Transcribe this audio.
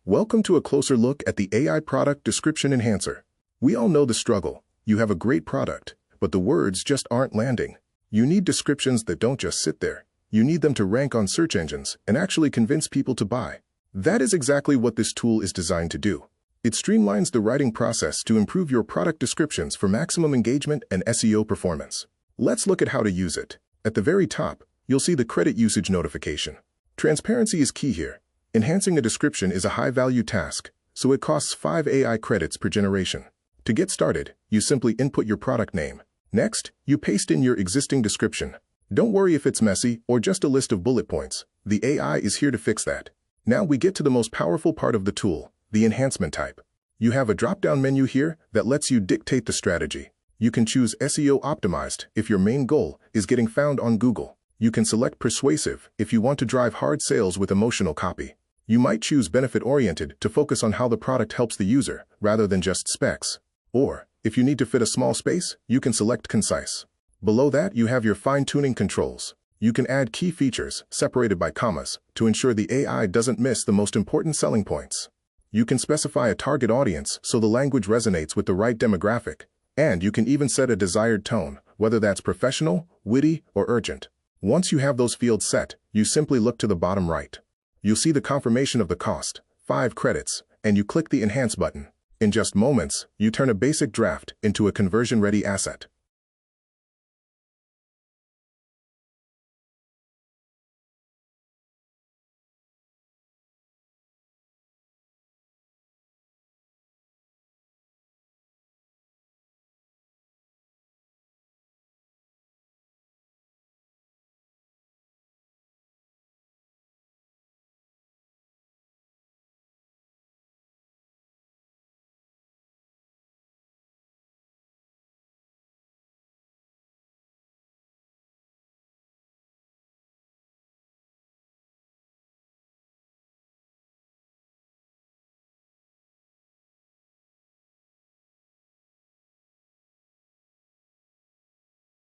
Welcome to a closer look at the AI Product Description Enhancer. We all know the struggle. You have a great product, but the words just aren't landing. You need descriptions that don't just sit there. You need them to rank on search engines and actually convince people to buy. That is exactly what this tool is designed to do. It streamlines the writing process to improve your product descriptions for maximum engagement and SEO performance. Let's look at how to use it. At the very top, you'll see the credit usage notification. Transparency is key here. Enhancing a description is a high-value task, so it costs 5 AI credits per generation. To get started, you simply input your product name. Next, you paste in your existing description. Don't worry if it's messy or just a list of bullet points. The AI is here to fix that. Now we get to the most powerful part of the tool, the enhancement type. You have a drop-down menu here that lets you dictate the strategy. You can choose SEO Optimized if your main goal is getting found on Google. You can select Persuasive if you want to drive hard sales with emotional copy. You might choose Benefit-Oriented to focus on how the product helps the user, rather than just specs. Or, if you need to fit a small space, you can select Concise. Below that, you have your fine-tuning controls. You can add key features, separated by commas, to ensure the AI doesn't miss the most important selling points. You can specify a target audience so the language resonates with the right demographic. And you can even set a desired tone, whether that's professional, witty, or urgent. Once you have those fields set, you simply look to the bottom right. You'll see the confirmation of the cost, 5 credits, and you click the Enhance button. In just moments, you turn a basic draft into a conversion-ready asset.